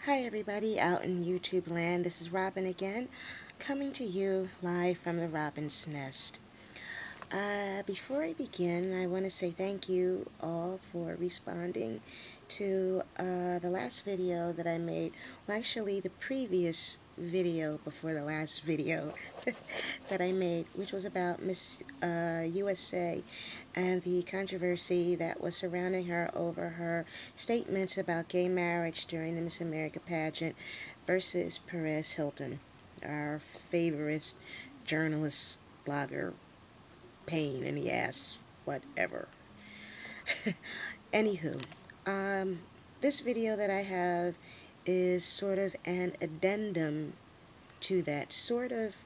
Hi everybody out in YouTube land, this is Robin again, coming to you live from the Robin's Nest. Before I begin, I want to say thank you all for responding to the last video that I made. Well, actually, the previous video before the last video that I made, which was about Miss USA and the controversy that was surrounding her over her statements about gay marriage during the Miss America pageant versus Perez Hilton, our favorite journalist, blogger, pain in the ass, whatever. Anywho, this video that I have is sort of an addendum to that, sort of,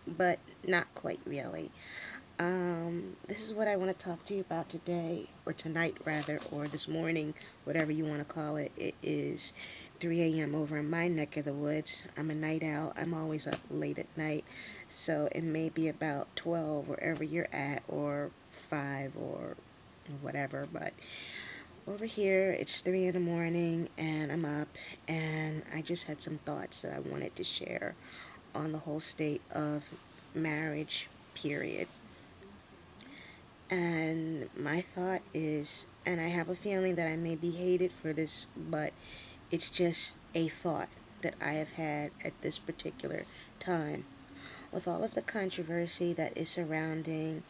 but not quite really. This is what I want to talk to you about today, or tonight rather, or this morning, whatever you want to call it. It is 3 a.m. over in my neck of the woods. I'm a night owl. I'm always up late at night, so it may be about 12 wherever you're at, or 5 or whatever, but over here it's 3 in the morning and I'm up, and I just had some thoughts that I wanted to share on the whole state of marriage, period. And my thought is, and I have a feeling that I may be hated for this, but it's just a thought that I have had at this particular time. With all of the controversy that is surrounding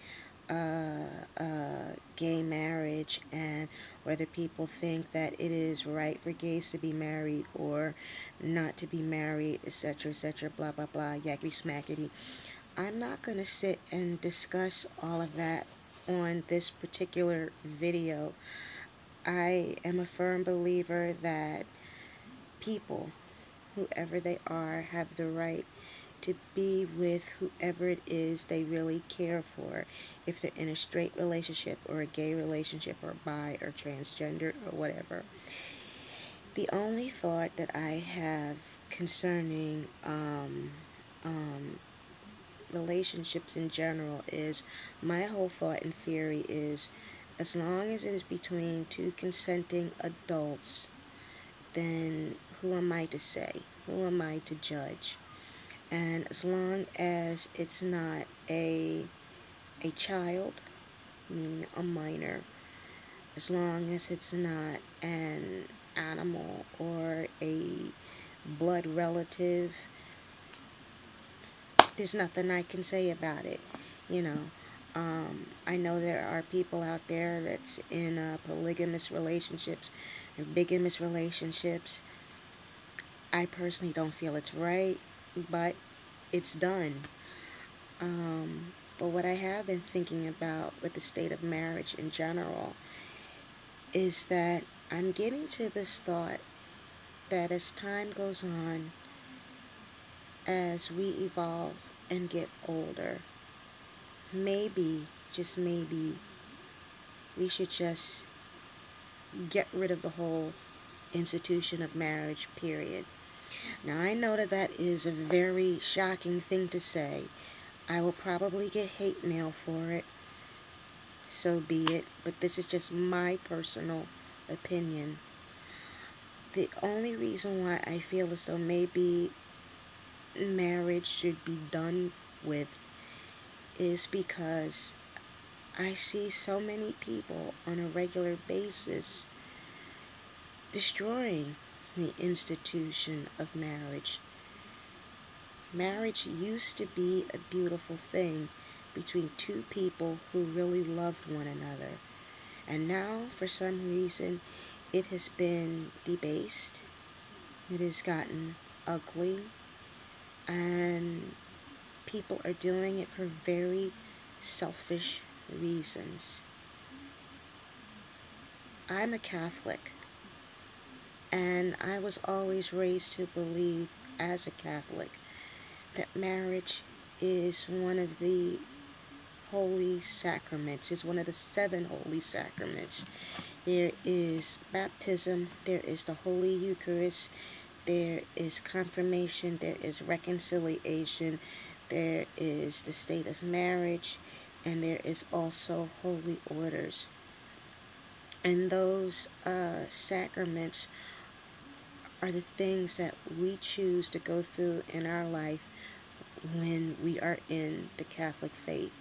gay marriage, and whether people think that it is right for gays to be married or not to be married, etc., blah, blah, blah, yakety smackety. I'm not going to sit and discuss all of that on this particular video. I am a firm believer that people, whoever they are, have the right to be with whoever it is they really care for, if they're in a straight relationship or a gay relationship or bi or transgendered or whatever. The only thought that I have concerning relationships in general is, my whole thought and theory is, as long as it is between two consenting adults, then who am I to say? Who am I to judge? And as long as it's not a child, meaning a minor, as long as it's not an animal or a blood relative, there's nothing I can say about it, you know. I know there are people out there that's in polygamous relationships and bigamous relationships. I personally don't feel it's right, but it's done. But what I have been thinking about with the state of marriage in general is that I'm getting to this thought that as time goes on, as we evolve and get older, maybe, just maybe, we should just get rid of the whole institution of marriage, period. Now, I know that that is a very shocking thing to say. I will probably get hate mail for it, so be it, but this is just my personal opinion. The only reason why I feel as though maybe marriage should be done with is because I see so many people on a regular basis destroying the institution of marriage. Marriage used to be a beautiful thing between two people who really loved one another. And now, for some reason, it has been debased. It has gotten ugly. And people are doing it for very selfish reasons. I'm a Catholic, and I was always raised to believe, as a Catholic, that marriage is one of the holy sacraments, is one of the 7 holy sacraments. There is baptism, there is the Holy Eucharist, there is confirmation, there is reconciliation, there is the state of marriage, and there is also holy orders. And those sacraments are the things that we choose to go through in our life when we are in the Catholic faith.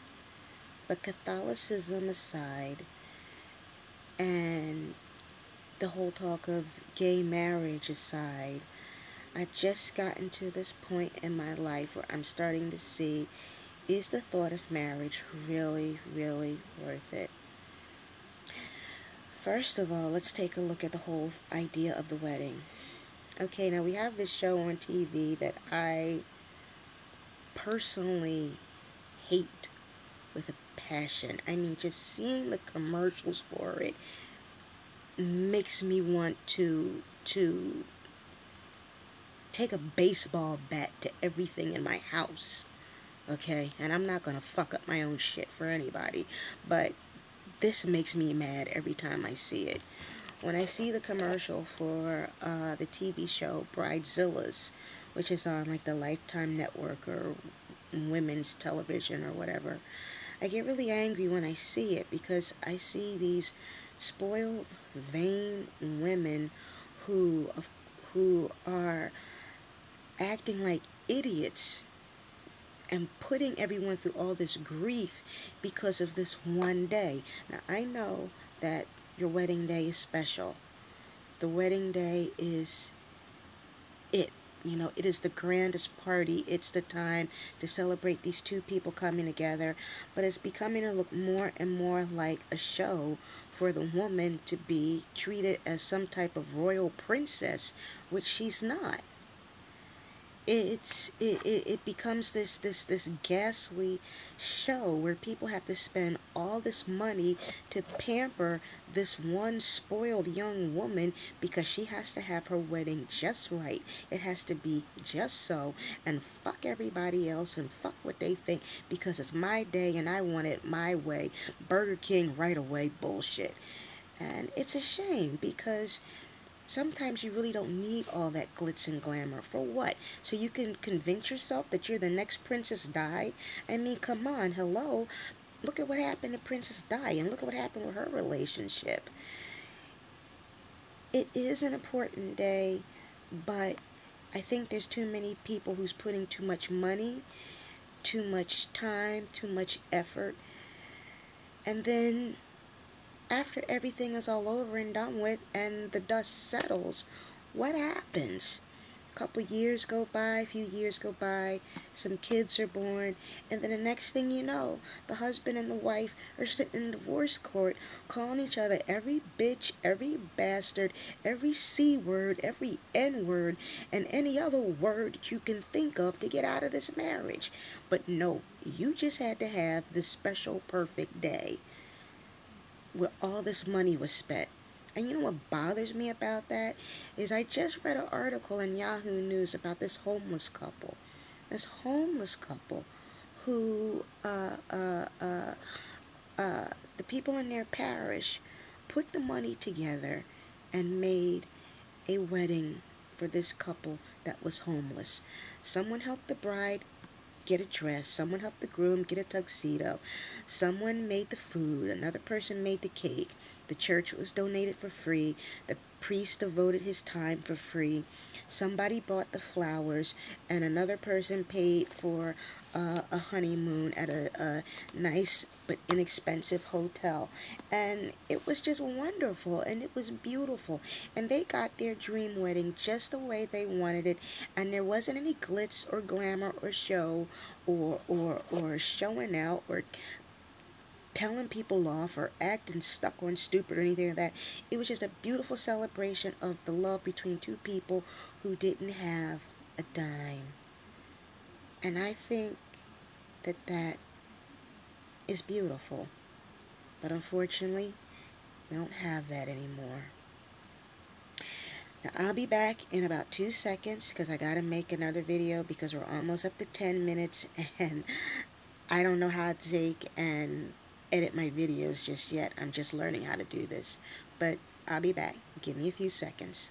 But Catholicism aside, and the whole talk of gay marriage aside, I've just gotten to this point in my life where I'm starting to see, is the thought of marriage really, really worth it? First of all, let's take a look at the whole idea of the wedding. Okay, now we have this show on TV that I personally hate with a passion. I mean, just seeing the commercials for it makes me want to take a baseball bat to everything in my house. Okay, and I'm not gonna fuck up my own shit for anybody, but this makes me mad every time I see it. When I see the commercial for the TV show Bridezillas, which is on like the Lifetime Network or women's television or whatever, I get really angry when I see it because I see these spoiled, vain women who are acting like idiots and putting everyone through all this grief because of this one day. Now, I know that your wedding day is special. The wedding day is it. You know, it is the grandest party. It's the time to celebrate these two people coming together. But it's becoming to look more and more like a show for the woman to be treated as some type of royal princess, which she's not. It becomes this ghastly show where people have to spend all this money to pamper this one spoiled young woman because she has to have her wedding just right. It has to be just so, and fuck everybody else and fuck what they think because it's my day and I want it my way. Burger King right away bullshit. And it's a shame because sometimes you really don't need all that glitz and glamour. For what? So you can convince yourself that you're the next Princess Di? I mean, come on, hello. Look at what happened to Princess Di, and look at what happened with her relationship. It is an important day, but I think there's too many people who's putting too much money, too much time, too much effort, and then after everything is all over and done with and the dust settles, what happens? A couple years go by, a few years go by, some kids are born, and then the next thing you know, the husband and the wife are sitting in divorce court calling each other every bitch, every bastard, every C word, every N word, and any other word that you can think of to get out of this marriage. But no, you just had to have this special perfect day where all this money was spent. And you know what bothers me about that is I just read an article in Yahoo News about this homeless couple. This homeless couple who the people in their parish put the money together and made a wedding for this couple that was homeless. Someone helped the bride get a dress, someone helped the groom get a tuxedo, someone made the food, another person made the cake, the church was donated for free, the priest devoted his time for free, somebody bought the flowers, and another person paid for a honeymoon at a nice but inexpensive hotel. And it was just wonderful, and it was beautiful, and they got their dream wedding just the way they wanted it, and there wasn't any glitz or glamour or show or showing out or telling people off or acting stuck on stupid or anything like that. It was just a beautiful celebration of the love between two people who didn't have a dime. And I think that is beautiful. But unfortunately, we don't have that anymore. Now, I'll be back in about 2 seconds because I got to make another video because we're almost up to 10 minutes and I don't know how to take and edit my videos just yet. I'm just learning how to do this. But I'll be back. Give me a few seconds.